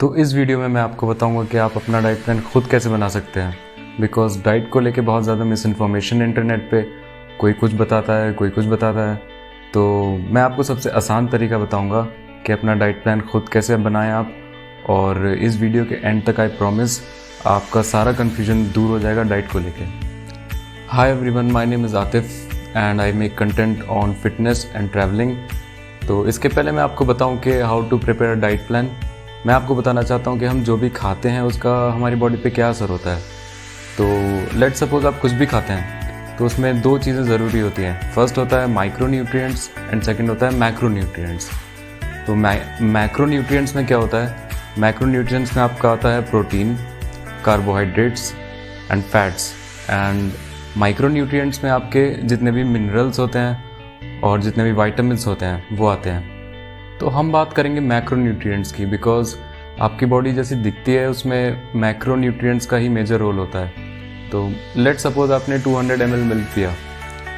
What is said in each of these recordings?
तो इस वीडियो में मैं आपको बताऊंगा कि आप अपना डाइट प्लान खुद कैसे बना सकते हैं। बिकॉज डाइट को लेके बहुत ज़्यादा मिस इन्फॉर्मेशन इंटरनेट पे, कोई कुछ बताता है, कोई कुछ बताता है। तो मैं आपको सबसे आसान तरीका बताऊंगा कि अपना डाइट प्लान खुद कैसे बनाएं आप। और इस वीडियो के एंड तक आई प्रॉमिस आपका सारा कन्फ्यूजन दूर हो जाएगा डाइट को लेके। Hi everyone, my name is Atif and I make content on fitness and travelling. तो इसके पहले मैं आपको बताऊं कि how to prepare a diet plan. मैं आपको बताना चाहता हूं कि हम जो भी खाते हैं उसका हमारी बॉडी पे क्या असर होता है। तो लेट सपोज आप कुछ भी खाते हैं तो उसमें दो चीज़ें ज़रूरी होती हैं। फर्स्ट होता है माइक्रो न्यूट्रिएंट्स एंड सेकंड होता है मैक्रो न्यूट्रिएंट्स। तो मैक्रो न्यूट्रिएंट्स में क्या होता है? मैक्रो न्यूट्रिएंट्स में आपका आता है protein, carbohydrates and fats. And micro nutrients में आपके जितने भी मिनरल्स होते हैं और जितने भी वाइटामिन्स होते हैं वो आते हैं। तो हम बात करेंगे मैक्रो न्यूट्रिएंट्स की, बिकॉज आपकी बॉडी जैसी दिखती है उसमें मैक्रो न्यूट्रिएंट्स का ही मेजर रोल होता है। तो लेट सपोज आपने 200 ml मिल्क पिया,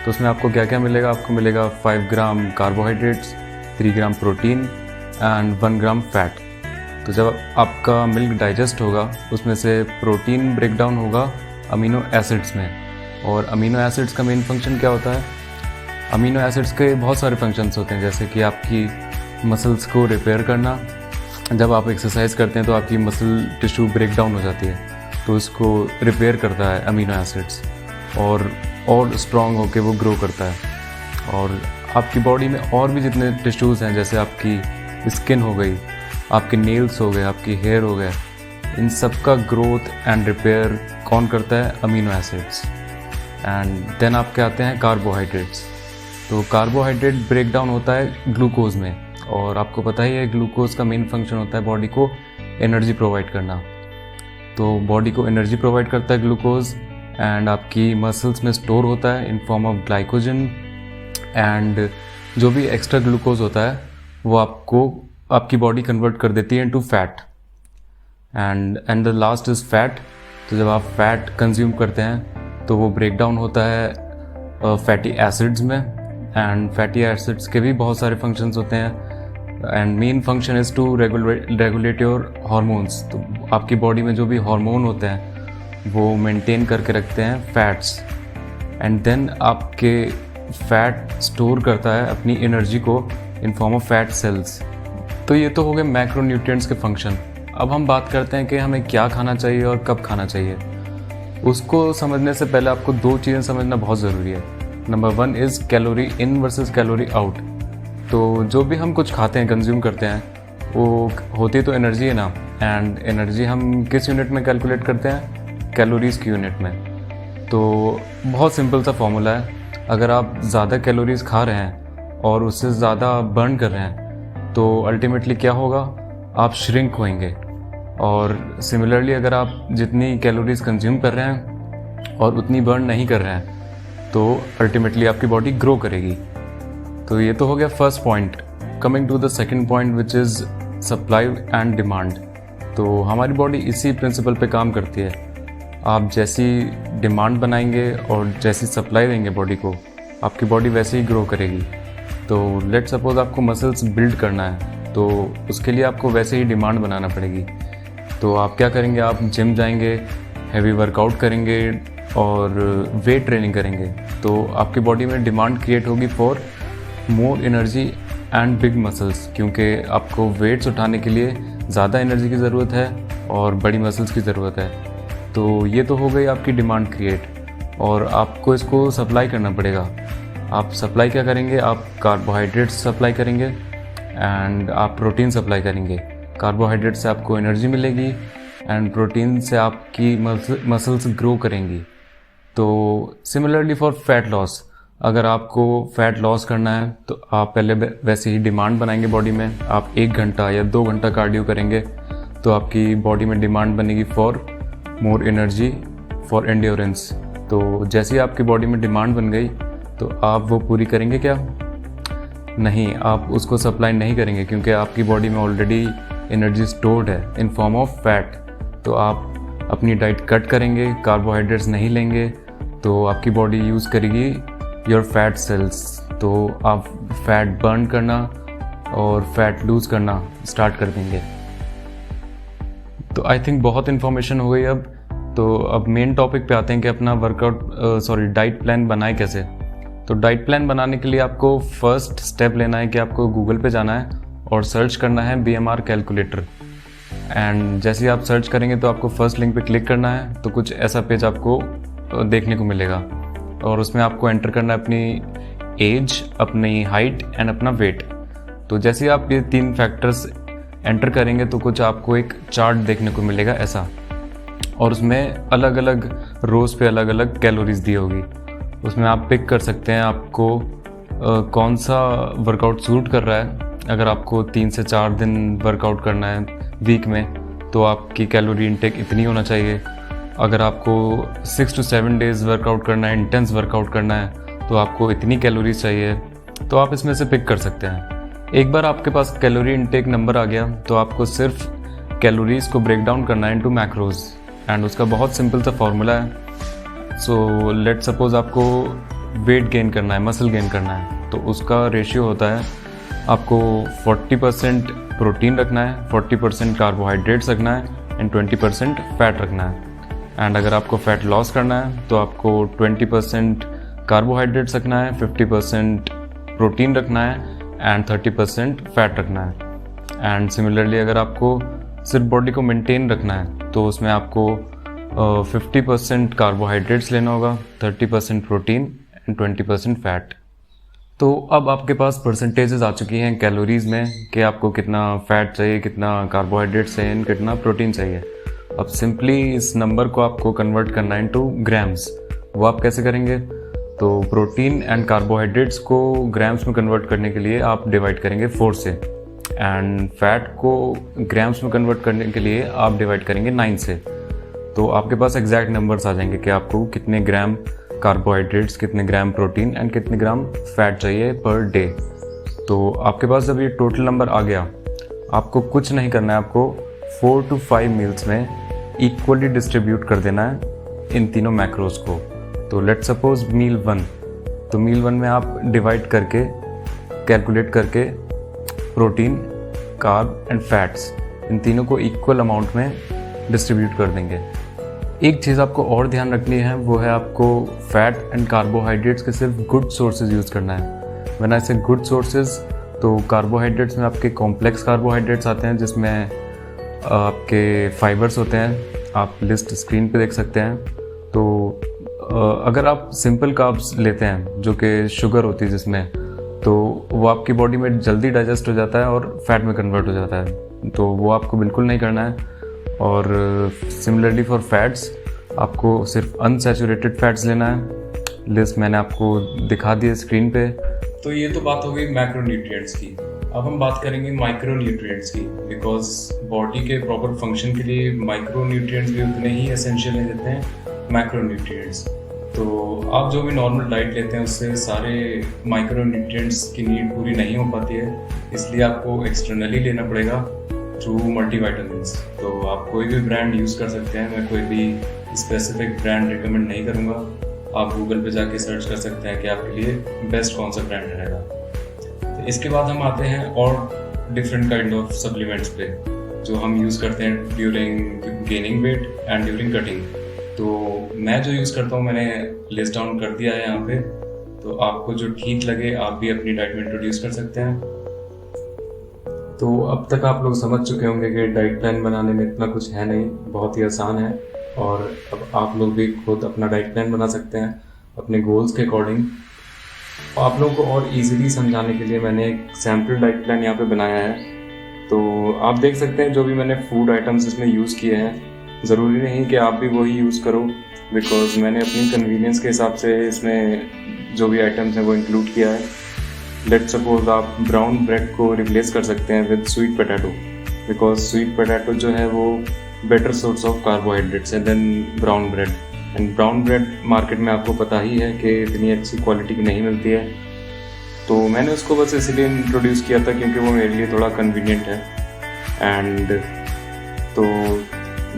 तो उसमें आपको क्या क्या मिलेगा? आपको मिलेगा 5 gram carbohydrates, 3 gram protein and 1 gram fat. तो जब आपका मिल्क डाइजेस्ट होगा उसमें से प्रोटीन ब्रेक डाउन होगा अमीनो एसिड्स में। और अमीनो एसिड्स का मेन फंक्शन क्या होता है? अमीनो एसिड्स के बहुत सारे फंक्शंस होते हैं, जैसे कि आपकी मसल्स को रिपेयर करना। जब आप एक्सरसाइज करते हैं तो आपकी मसल टिश्यू ब्रेक डाउन हो जाती है, तो उसको रिपेयर करता है अमीनो एसिड्स और स्ट्रॉन्ग होकर वो ग्रो करता है। और आपकी बॉडी में और भी जितने टिश्यूज़ हैं, जैसे आपकी स्किन हो गई, आपके नेल्स हो गए, आपकी हेयर हो गए, इन सब का ग्रोथ एंड रिपेयर कौन करता है? Amino acids. एंड देन आपके आते हैं कार्बोहाइड्रेट्स। तो कार्बोहाइड्रेट ब्रेक डाउन होता है ग्लूकोज में, और आपको पता ही है ग्लूकोज का मेन फंक्शन होता है बॉडी को एनर्जी प्रोवाइड करना। तो बॉडी को एनर्जी प्रोवाइड करता है ग्लूकोज, एंड आपकी मसल्स में स्टोर होता है in form of glycogen. And जो भी एक्स्ट्रा ग्लूकोज होता है वो आपकी बॉडी कन्वर्ट कर देती है into fat. And the last is fat. तो जब आप फैट कंज्यूम करते हैं तो वो ब्रेक डाउन होता है फैटी एसिड्स में। एंड फैटी एसिड्स के भी बहुत सारे फंक्शंस होते हैं, and main function is to regulate your hormones. तो आपकी बॉडी में जो भी हार्मोन होते हैं वो मेंटेन करके रखते हैं फैट्स। एंड देन आपके फैट स्टोर करता है अपनी एनर्जी को in form of fat cells. तो ये तो हो गए मैक्रो न्यूट्रिएंट्स के फंक्शन। अब हम बात करते हैं कि हमें क्या खाना चाहिए और कब खाना चाहिए। उसको समझने से पहले आपको दो चीज़ें समझना बहुत ज़रूरी है। Number 1 is calorie in versus calorie out. तो जो भी हम कुछ खाते हैं, कंज्यूम करते हैं, वो होती तो एनर्जी है ना। एंड एनर्जी हम किस यूनिट में कैलकुलेट करते हैं? कैलोरीज़ की यूनिट में। तो बहुत सिंपल सा फॉर्मूला है। अगर आप ज़्यादा कैलोरीज़ खा रहे हैं और उससे ज़्यादा बर्न कर रहे हैं तो अल्टीमेटली क्या होगा? आप श्रिंक होएंगे। और सिमिलरली अगर आप जितनी कैलोरीज़ कंज्यूम कर रहे हैं और उतनी बर्न नहीं कर रहे हैं तो अल्टीमेटली आपकी बॉडी ग्रो करेगी। तो ये तो हो गया first point. Coming to the second point which is supply and demand. तो हमारी बॉडी इसी प्रिंसिपल पे काम करती है। आप जैसी डिमांड बनाएंगे और जैसी सप्लाई देंगे बॉडी को, आपकी बॉडी वैसे ही ग्रो करेगी। तो लेट सपोज आपको मसल्स बिल्ड करना है तो उसके लिए आपको वैसे ही डिमांड बनाना पड़ेगी। तो आप क्या करेंगे? आप जिम जाएंगे, हैवी वर्कआउट करेंगे और वेट ट्रेनिंग करेंगे, तो आपकी बॉडी में डिमांड क्रिएट होगी for more energy and big muscles, क्योंकि आपको वेट्स उठाने के लिए ज़्यादा एनर्जी की ज़रूरत है और बड़ी मसल्स की ज़रूरत है। तो ये तो हो गई आपकी डिमांड क्रिएट, और आपको इसको सप्लाई करना पड़ेगा। आप सप्लाई क्या करेंगे? आप कार्बोहाइड्रेट्स सप्लाई करेंगे एंड आप प्रोटीन सप्लाई करेंगे। कार्बोहाइड्रेट से आपको एनर्जी मिलेगी एंड प्रोटीन से आपकी मसल्स ग्रो करेंगी। तो सिमिलरली फॉर फैट लॉस, अगर आपको फैट लॉस करना है तो आप पहले वैसे ही डिमांड बनाएंगे बॉडी में। आप 1 घंटा या 2 घंटा कार्डियो करेंगे तो आपकी बॉडी में डिमांड बनेगी for more energy, for endurance. तो जैसे ही आपकी बॉडी में डिमांड बन गई तो आप वो पूरी करेंगे क्या? नहीं, आप उसको सप्लाई नहीं करेंगे, क्योंकि आपकी बॉडी में ऑलरेडी एनर्जी स्टोर्ड है इन फॉर्म ऑफ फैट। तो आप अपनी डाइट कट करेंगे, कार्बोहाइड्रेट्स नहीं लेंगे, तो आपकी बॉडी यूज़ करेगी योर फैट सेल्स। तो आप फैट बर्न करना और फैट लूज़ करना स्टार्ट कर देंगे। तो आई थिंक बहुत इन्फॉर्मेशन हो गई अब। तो अब मेन टॉपिक पे आते हैं कि अपना डाइट प्लान बनाए कैसे। तो डाइट प्लान बनाने के लिए आपको फर्स्ट स्टेप लेना है कि आपको गूगल पे जाना है और सर्च करना है BMR कैलकुलेटर। एंड जैसे ही आप सर्च करेंगे तो आपको फर्स्ट लिंक पे क्लिक करना है, तो कुछ ऐसा पेज आपको देखने को मिलेगा और उसमें आपको एंटर करना है अपनी एज, अपनी हाइट एंड अपना वेट। तो जैसे ही आप ये 3 फैक्टर्स एंटर करेंगे तो कुछ आपको एक चार्ट देखने को मिलेगा ऐसा, और उसमें अलग अलग रोज़ पे अलग अलग कैलोरीज दी होगी। उसमें आप पिक कर सकते हैं आपको कौन सा वर्कआउट सूट कर रहा है। अगर आपको 3 से 4 दिन वर्कआउट करना है वीक में तो आपकी कैलोरी इंटेक इतनी होना चाहिए। अगर आपको 6 to 7 डेज़ वर्कआउट करना है, इंटेंस वर्कआउट करना है, तो आपको इतनी कैलोरीज चाहिए। तो आप इसमें से पिक कर सकते हैं। एक बार आपके पास कैलोरी इंटेक नंबर आ गया तो आपको सिर्फ कैलोरीज को ब्रेक डाउन करना है इनटू मैक्रोज, एंड उसका बहुत सिंपल सा फॉर्मूला है। सो लेट सपोज आपको वेट गेन करना है, मसल गेन करना है, तो उसका रेशियो होता है आपको 40% प्रोटीन रखना है, 40% कार्बोहाइड्रेट्स रखना है एंड 20% फैट रखना है। एंड अगर आपको फैट लॉस करना है तो आपको 20% कार्बोहाइड्रेट्स रखना है, 50% प्रोटीन रखना है एंड 30% फैट रखना है। एंड सिमिलरली अगर आपको सिर्फ बॉडी को मेंटेन रखना है तो उसमें आपको 50% कार्बोहाइड्रेट्स लेना होगा, 30% प्रोटीन एंड 20% फैट। तो अब आपके पास परसेंटेजेस आ चुकी हैं कैलोरीज में कि आपको कितना फैट चाहिए, कितना कार्बोहाइड्रेट्स चाहिए, कितना प्रोटीन चाहिए। अब सिंपली इस नंबर को आपको कन्वर्ट करना है इनटू ग्राम्स। वो आप कैसे करेंगे? तो प्रोटीन एंड कार्बोहाइड्रेट्स को ग्राम्स में कन्वर्ट करने के लिए आप डिवाइड करेंगे 4 से, एंड फैट को ग्राम्स में कन्वर्ट करने के लिए आप डिवाइड करेंगे 9 से। तो आपके पास एग्जैक्ट नंबर्स आ जाएंगे कि आपको कितने ग्राम कार्बोहाइड्रेट्स, कितने ग्राम प्रोटीन एंड कितने ग्राम फैट चाहिए पर डे। तो आपके पास जब ये टोटल नंबर आ गया, आपको कुछ नहीं करना है, आपको 4 to 5 मील्स में इक्वली डिस्ट्रीब्यूट कर देना है इन तीनों मैक्रोज को। तो लेट सपोज मील 1, तो मील 1 में आप डिवाइड करके, कैलकुलेट करके प्रोटीन, कार्ब एंड फैट्स, इन तीनों को इक्वल अमाउंट में डिस्ट्रीब्यूट कर देंगे। एक चीज़ आपको और ध्यान रखनी है, वो है आपको फैट एंड कार्बोहाइड्रेट्स के सिर्फ गुड सोर्सेज यूज़ करना है। व्हेन आई से गुड सोर्सेज, तो कार्बोहाइड्रेट्स में आपके कॉम्प्लेक्स कार्बोहाइड्रेट्स आते हैं जिसमें आपके फाइबर्स होते हैं। आप लिस्ट स्क्रीन पे देख सकते हैं। तो अगर आप सिंपल कार्ब्स लेते हैं जो कि शुगर होती है जिसमें, तो वो आपकी बॉडी में जल्दी डाइजेस्ट हो जाता है और फैट में कन्वर्ट हो जाता है, तो वो आपको बिल्कुल नहीं करना है। और सिमिलरली फॉर फैट्स, आपको सिर्फ अनसैचुरेटेड फैट्स लेना है। लिस्ट मैंने आपको दिखा दी है स्क्रीन पे। तो ये तो बात हो गई मैक्रोन्यूट्रिएंट्स की। अब हम बात करेंगे माइक्रोन्यूट्रिएंट्स की, बिकॉज बॉडी के प्रॉपर फंक्शन के लिए माइक्रोन्यूट्रिएंट्स भी उतने ही एसेंशियल हैं जितने मैक्रोन्यूट्रिएंट्स। तो आप जो भी नॉर्मल डाइट लेते हैं उससे सारे माइक्रोन्यूट्रिएंट्स की नीड पूरी नहीं हो पाती है, इसलिए आपको एक्सटर्नली लेना पड़ेगा थ्रू मल्टीविटामिन्स। तो आप कोई भी ब्रांड यूज़ कर सकते हैं, मैं कोई भी स्पेसिफिक ब्रांड रिकमेंड नहीं करूँगा। आप गूगल पे जाके सर्च कर सकते हैं कि आपके लिए बेस्ट कौन सा ब्रांड रहेगा। तो इसके बाद हम आते हैं और डिफरेंट काइंड ऑफ सप्लीमेंट्स पे जो हम यूज़ करते हैं during gaining weight and during cutting. तो मैं जो यूज़ करता हूँ मैंने लिस्ट डाउन कर दिया है यहाँ पे, तो आपको जो ठीक लगे आप भी अपनी डाइट में इंट्रोड्यूस कर सकते हैं। तो अब तक आप लोग समझ चुके होंगे कि डाइट प्लान बनाने में इतना कुछ है नहीं, बहुत ही आसान है, और अब आप लोग भी खुद अपना डाइट प्लान बना सकते हैं अपने गोल्स के अकॉर्डिंग। आप लोगों को और इजीली समझाने के लिए मैंने एक सैम्पल डाइट प्लान यहाँ पे बनाया है। तो आप देख सकते हैं जो भी मैंने फूड आइटम्स इसमें यूज़ किए हैं, ज़रूरी नहीं कि आप भी वही यूज़ करो, बिकॉज मैंने अपनी कन्वीनियंस के हिसाब से इसमें जो भी आइटम्स हैं वो इंक्लूड किया है। लेट सपोज आप ब्राउन ब्रेड को रिप्लेस कर सकते हैं with sweet potato, because sweet potato जो है वो बेटर सोर्स ऑफ कार्बोहाइड्रेट्स है then brown bread. And brown bread market में आपको पता ही है कि इतनी अच्छी क्वालिटी की नहीं मिलती है, तो मैंने उसको बस इसलिए इंट्रोड्यूस किया था क्योंकि वो मेरे लिए थोड़ा कन्वीनियंट है। एंड तो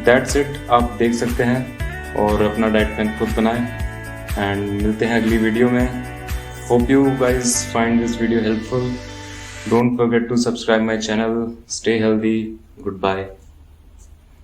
दैट्स इट, आप देख सकते हैं और अपना डाइट प्लान खुद बनाएं। एंड मिलते हैं अगली वीडियो में। Hope you guys find this video helpful. Don't forget to subscribe my channel. Stay healthy. Good bye.